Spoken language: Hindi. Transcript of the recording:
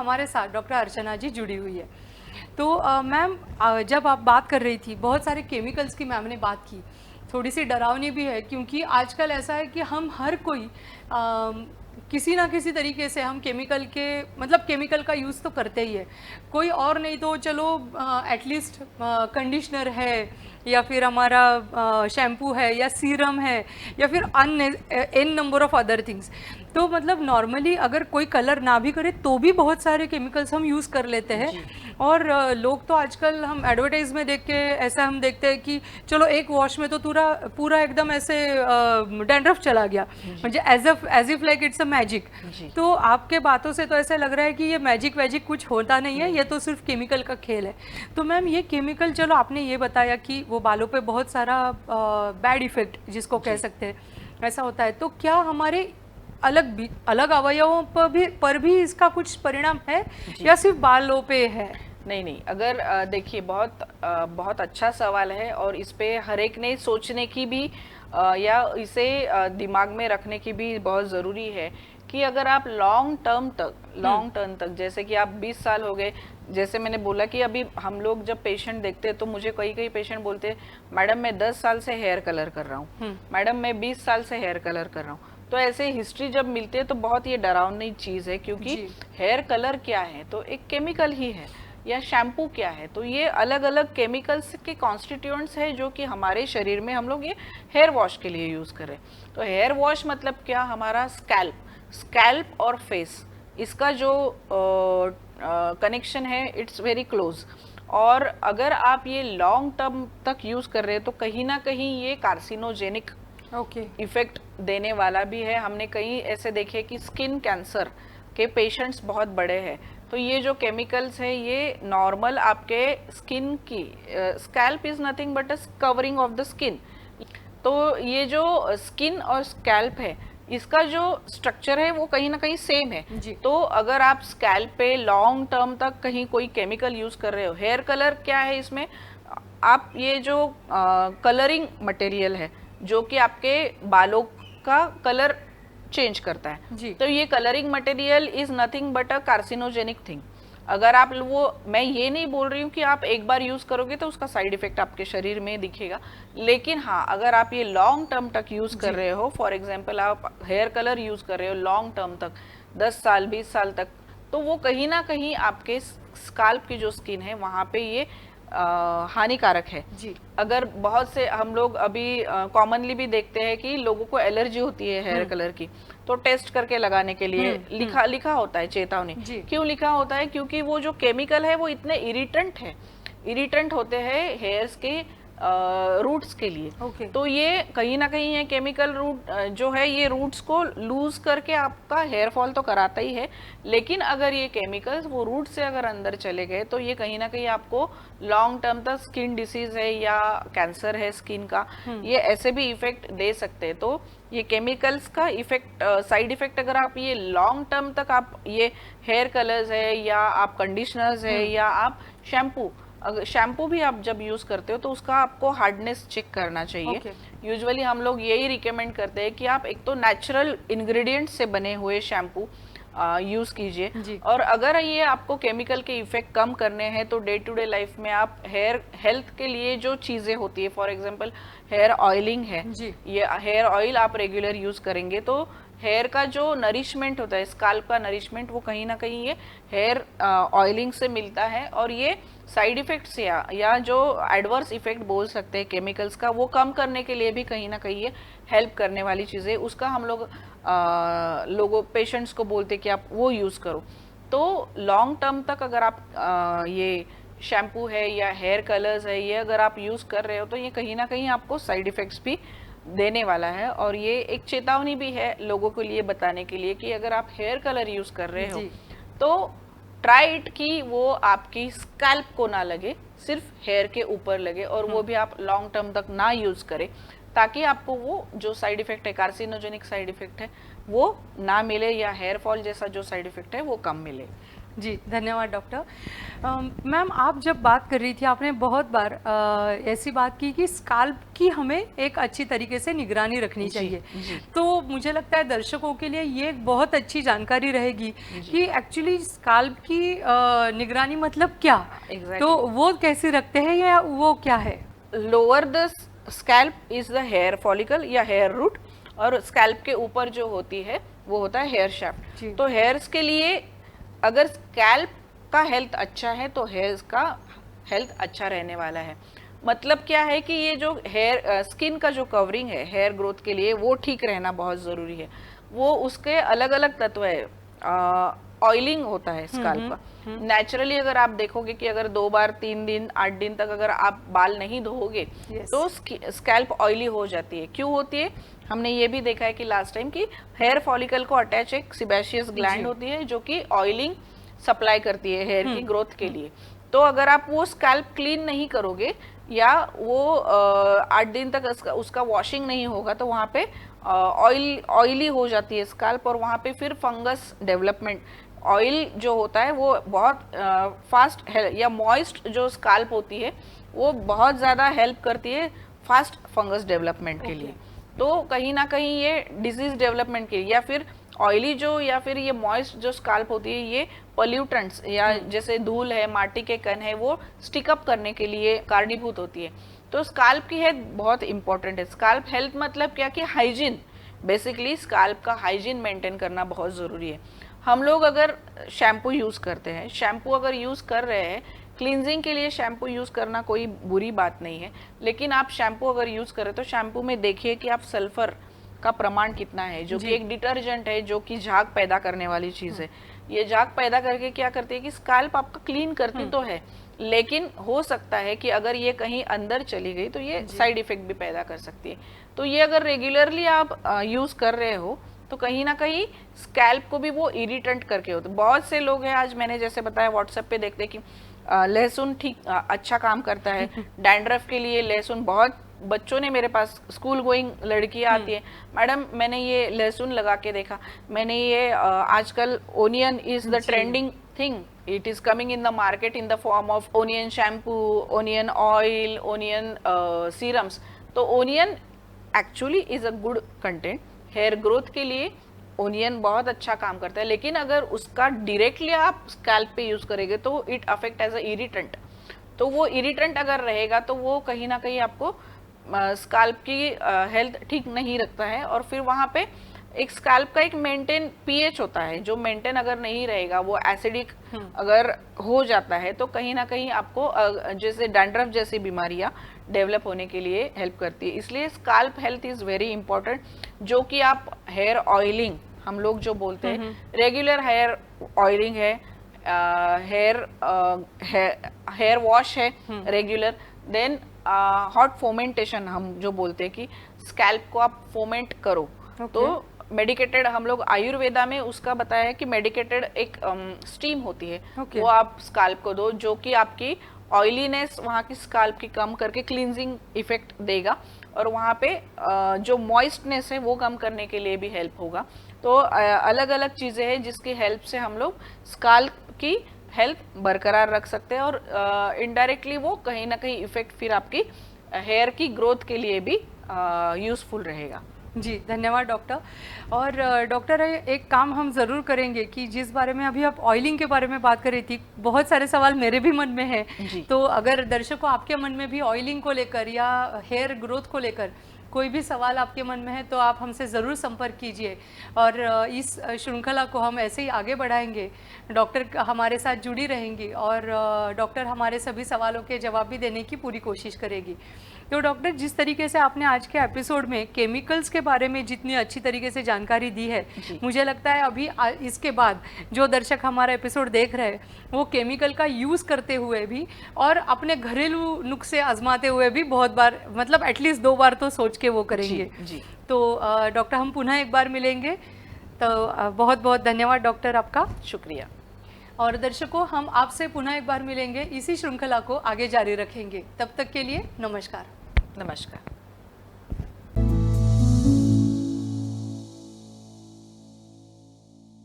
हमारे साथ डॉक्टर अर्चना जी जुड़ी हुई है। तो मैम, जब आप बात कर रही थी, बहुत सारे केमिकल्स की मैम ने बात की, थोड़ी सी डरावनी भी है, क्योंकि आजकल ऐसा है कि हम हर कोई किसी ना किसी तरीके से हम केमिकल के, मतलब केमिकल का यूज़ तो करते ही है। कोई और नहीं तो चलो एटलीस्ट कंडीशनर है, या फिर हमारा शैम्पू है, या सीरम है, या फिर an number of other things. तो मतलब नॉर्मली अगर कोई कलर ना भी करे तो भी बहुत सारे केमिकल्स हम यूज़ कर लेते हैं। और लोग तो आजकल, हम एडवर्टाइज में देख के ऐसा हम देखते हैं कि चलो एक वॉश में तो पूरा पूरा एकदम ऐसे डैंड्रफ चला गया, म्हणजे as if like it's a magic. तो आपके बातों से तो ऐसा लग रहा है कि ये मैजिक वैजिक कुछ होता नहीं है, ये तो सिर्फ केमिकल का खेल है। तो मैम, ये केमिकल, चलो आपने ये बताया कि वो बालों पे बहुत सारा बैड इफेक्ट जिसको कह सकते हैं ऐसा होता है, तो क्या हमारे अलग अवयवों पर भी इसका कुछ परिणाम है, या सिर्फ बालों पे है? नहीं नहीं, अगर देखिए, बहुत अच्छा सवाल है, और इस पे हर एक ने सोचने की भी या इसे दिमाग में रखने की भी बहुत ज़रूरी है कि अगर आप लॉन्ग टर्म तक, जैसे कि आप 20 साल हो गए, जैसे मैंने बोला कि अभी हम लोग जब पेशेंट देखते हैं तो मुझे कई पेशेंट बोलते हैं, मैडम मैं 10 साल से हेयर कलर कर रहा हूँ, मैडम मैं 20 साल से हेयर कलर कर रहा हूँ। तो ऐसे हिस्ट्री जब मिलती है तो बहुत ये डरावनी चीज़ है, क्योंकि हेयर कलर क्या है, तो एक केमिकल ही है, या शैम्पू क्या है, तो ये अलग अलग केमिकल्स के कॉन्स्टिट्यूएंट्स है जो कि हमारे शरीर में हम लोग ये हेयर वॉश के लिए यूज़ करें। तो हेयर वॉश मतलब क्या, हमारा स्कैल्प और फेस, इसका जो कनेक्शन है इट्स वेरी क्लोज। और अगर आप ये लॉन्ग टर्म तक यूज़ कर रहे हैं तो कहीं ना कहीं ये कार्सिनोजेनिक इफेक्ट देने वाला भी है। हमने कई ऐसे देखे कि स्किन कैंसर के पेशेंट्स बहुत बड़े हैं, तो ये जो केमिकल्स है ये नॉर्मल आपके स्किन की, scalp is nothing but a covering of the skin, तो ये जो स्किन और स्कैल्प है इसका जो स्ट्रक्चर है वो कहीं ना कहीं सेम है। तो अगर आप स्कैल्प पे लॉन्ग टर्म तक कहीं कोई केमिकल यूज कर रहे हो, हेयर कलर क्या है इसमें, आप ये जो कलरिंग मटेरियल है जो कि आपके बालों का कलर चेंज करता है, तो ये colouring material is nothing but a carcinogenic thing. अगर आप वो, मैं ये नहीं बोल रही हूँ कि आप एक बार यूज करोगे तो उसका साइड इफेक्ट आपके शरीर में दिखेगा, लेकिन हाँ, अगर आप ये लॉन्ग टर्म तक यूज कर रहे हो, फॉर एग्जांपल आप हेयर कलर यूज कर रहे हो लॉन्ग टर्म तक, 10 साल 20 साल तक, तो वो कहीं ना कहीं आपके स्काल्प की जो स्किन है वहां पे ये हानिकारक है जी। अगर बहुत से हम लोग अभी कॉमनली भी देखते हैं कि लोगों को एलर्जी होती है हेयर कलर की, तो टेस्ट करके लगाने के लिए लिखा होता है चेतावनी। क्यों लिखा होता है? क्योंकि वो जो केमिकल है वो इतने इरिटेंट होते हैं हेयर्स के रूट्स के लिए। तो ये कहीं ना कहीं ये केमिकल रूट जो है ये रूट्स को लूज करके आपका हेयर फॉल तो कराता ही है, लेकिन अगर ये केमिकल्स वो रूट से अगर अंदर चले गए तो ये कहीं ना कहीं आपको लॉन्ग टर्म तक स्किन डिसीज है या कैंसर है स्किन का, ये ऐसे भी इफेक्ट दे सकते हैं। तो ये केमिकल्स का इफेक्ट, साइड इफेक्ट, अगर आप ये लॉन्ग टर्म तक आप ये हेयर कलर्स है या आप कंडीशनर्स है या आप शैम्पू, अगर शैम्पू भी आप जब यूज करते हो तो उसका आपको हार्डनेस चेक करना चाहिए। यूजुअली हम लोग यही रिकमेंड करते हैं कि आप एक तो नेचुरल इंग्रेडिएंट्स से बने हुए शैम्पू यूज कीजिए, और अगर ये आपको केमिकल के इफेक्ट कम करने हैं तो डे टू डे लाइफ में आप हेयर हेल्थ के लिए जो चीजें होती है, फॉर एग्जांपल हेयर ऑयलिंग है, ये हेयर ऑयल आप रेगुलर यूज करेंगे तो हेयर का जो नरिशमेंट होता है, स्काल्प का नरिशमेंट, वो कहीं ना कहीं ये हेयर ऑयलिंग से मिलता है, और ये साइड इफेक्ट्स या जो एडवर्स इफेक्ट बोल सकते हैं केमिकल्स का, वो कम करने के लिए भी कहीं ना कहीं ये हेल्प करने वाली चीज़ें, उसका हम लोग लोगों पेशेंट्स को बोलते कि आप वो यूज़ करो। तो लॉन्ग टर्म तक अगर आप ये शैम्पू है या हेयर कलर्स है ये अगर आप यूज़ कर रहे हो तो ये कहीं ना कहीं आपको साइड इफ़ेक्ट्स भी देने वाला है, और ये एक चेतावनी भी है लोगों को लिए बताने के लिए कि अगर आप हेयर कलर यूज़ कर रहे हो तो ट्राई इट कि वो आपकी स्कैल्प को ना लगे, सिर्फ हेयर के ऊपर लगे, और वो भी आप लॉन्ग टर्म तक ना यूज़ करें, ताकि आपको वो जो साइड इफेक्ट है, कार्सिनोजेनिक साइड इफेक्ट है, वो ना मिले, या हेयर फॉल जैसा जो साइड इफेक्ट है वो कम मिले। जी, धन्यवाद डॉक्टर। मैम, आप जब बात कर रही थी, आपने बहुत बार ऐसी बात की कि स्काल्प की हमें एक अच्छी तरीके से निगरानी रखनी चाहिए। जी। तो मुझे लगता है दर्शकों के लिए ये एक बहुत अच्छी जानकारी रहेगी कि एक्चुअली स्काल्प की निगरानी मतलब क्या? तो वो कैसे रखते हैं या वो क्या है? Lower the scalp is the hair follicle या हेयर रूट, और स्कैल्प के ऊपर जो होती है वो होता है हेयर शाफ्ट। तो हेयर्स के लिए अगर स्कैल्प का हेल्थ अच्छा है तो हेयर्स का हेल्थ अच्छा रहने वाला है। मतलब क्या है कि ये जो हेयर स्किन का जो कवरिंग है हेयर ग्रोथ के लिए वो ठीक रहना बहुत ज़रूरी है। वो उसके अलग अलग तत्व है। ऑयलिंग होता है स्काल्प का। नेचुरली अगर आप देखोगे कि अगर 2 बार 3 दिन 8 दिन तक अगर आप बाल नहीं धोओगे तो स्कैल्प ऑयली हो जाती है। क्यों होती है? हमने ये भी देखा है कि लास्ट टाइम की हेयर फॉलिकल को अटैच एक सिबेशियस ग्लैंड होती है जो कि ऑयलिंग सप्लाई करती है हेयर की ग्रोथ के लिए। तो अगर आप वो स्कैल्प क्लीन नहीं करोगे या वो 8 दिन तक उसका वॉशिंग नहीं होगा तो वहाँ पे ऑयली हो जाती है स्कैल्प, और वहाँ पे फिर फंगस डेवलपमेंट। ऑयल जो होता है वो बहुत फास्ट या मॉइस्ट जो स्कैल्प होती है वो बहुत ज़्यादा हेल्प करती है फास्ट फंगस डेवलपमेंट के लिए। तो कहीं ना कहीं ये डिजीज डेवलपमेंट के लिए या फिर ऑयली जो या फिर ये मॉइस्ट जो स्काल्प होती है ये पोल्यूटेंट्स या जैसे धूल है, माटी के कण है, वो स्टिकअप करने के लिए कारणीभूत होती है। तो स्काल्प की हेल्थ बहुत इंपॉर्टेंट है। स्काल्प हेल्थ मतलब क्या कि हाइजीन, बेसिकली स्काल्प का हाइजीन मेंटेन करना बहुत ज़रूरी है। हम लोग अगर शैम्पू यूज़ करते हैं, शैम्पू अगर यूज़ कर रहे हैं, क्लींजिंग के लिए शैम्पू यूज़ करना कोई बुरी बात नहीं है, लेकिन आप शैम्पू अगर यूज़ करें तो शैम्पू में देखिए कि आप सल्फर का प्रमाण कितना है, जो कि एक डिटर्जेंट है जो कि झाग पैदा करने वाली चीज़ है। ये झाग पैदा करके क्या करती है कि स्काल्प आपका क्लीन करती तो है, लेकिन हो सकता है कि अगर ये कहीं अंदर चली गई तो ये साइड इफेक्ट भी पैदा कर सकती है। तो ये अगर रेगुलरली आप यूज़ कर रहे हो तो कहीं ना कहीं स्कैल्प को भी वो इरिटेंट करके होते। बहुत से लोग हैं, आज मैंने जैसे बताया व्हाट्सएप पे देखते हैं कि लहसुन ठीक अच्छा काम करता है डैंड्रफ के लिए। लहसुन बहुत बच्चों ने मेरे पास स्कूल गोइंग लड़कियां आती है, मैडम मैंने ये लहसुन लगा के देखा, मैंने ये आजकल onion is the trending thing, it is coming in the market in the form of onion shampoo, onion oil, onion serums. तो onion actually is a good content hair growth के लिए। ओनियन बहुत अच्छा काम करता है, लेकिन अगर उसका डायरेक्टली आप स्कैल्प पे यूज करेंगे तो it affect as a irritant. तो वो इरिटेंट अगर रहेगा तो वो कहीं ना कहीं आपको स्कैल्प की हेल्थ ठीक नहीं रखता है। और फिर वहाँ पे एक स्कैल्प का एक मेंटेन पीएच होता है, जो मेंटेन अगर नहीं रहेगा, वो एसिडिक अगर हो जाता है तो कहीं ना कहीं आपको जैसे डैंड्रफ जैसी बीमारियां डेवलप होने के लिए हेल्प करती है। इसलिए scalp health is very important. जो कि आप हेयर ऑयलिंग हम लोग जो बोलते हैं, रेगुलर हेयर ऑयलिंग है, हेयर वॉश है रेगुलर, देन हॉट फोमेंटेशन हम जो बोलते हैं कि स्कैल्प को आप फोमेंट करो। तो मेडिकेटेड, हम लोग आयुर्वेदा में उसका बताया है कि मेडिकेटेड एक स्टीम होती है, वो आप स्कैल्प को दो, जो कि आपकी ऑयलीनेस वहाँ की स्कैल्प की कम करके क्लींजिंग इफेक्ट देगा, और वहाँ पे जो मॉइस्टनेस है वो कम करने के लिए भी हेल्प होगा। तो अलग अलग चीज़ें हैं जिसकी हेल्प से हम लोग स्कैल्प की हेल्थ बरकरार रख सकते हैं, और इनडायरेक्टली वो कहीं ना कहीं इफेक्ट फिर आपकी हेयर की ग्रोथ के लिए भी यूज़फुल रहेगा। जी, धन्यवाद डॉक्टर। और डॉक्टर एक काम हम ज़रूर करेंगे कि जिस बारे में अभी आप ऑयलिंग के बारे में बात कर रही थी, बहुत सारे सवाल मेरे भी मन में हैं। तो अगर दर्शकों आपके मन में भी ऑयलिंग को लेकर या हेयर ग्रोथ को लेकर कोई भी सवाल आपके मन में है तो आप हमसे ज़रूर संपर्क कीजिए, और इस श्रृंखला को हम ऐसे ही आगे बढ़ाएंगे। डॉक्टर हमारे साथ जुड़ी रहेंगी और डॉक्टर हमारे सभी सवालों के जवाब भी देने की पूरी कोशिश करेगी। तो डॉक्टर, जिस तरीके से आपने आज के एपिसोड में केमिकल्स के बारे में जितनी अच्छी तरीके से जानकारी दी है, मुझे लगता है अभी इसके बाद जो दर्शक हमारा एपिसोड देख रहे हैं वो केमिकल का यूज़ करते हुए भी और अपने घरेलू नुस्खे आजमाते हुए भी बहुत बार, मतलब एटलीस्ट 2 बार तो सोच के वो करेंगे। जी। तो डॉक्टर, हम पुनः एक बार मिलेंगे। तो बहुत बहुत धन्यवाद डॉक्टर, आपका शुक्रिया। और दर्शकों, हम आपसे पुनः एक बार मिलेंगे, इसी श्रृंखला को आगे जारी रखेंगे। तब तक के लिए नमस्कार। नमस्कार।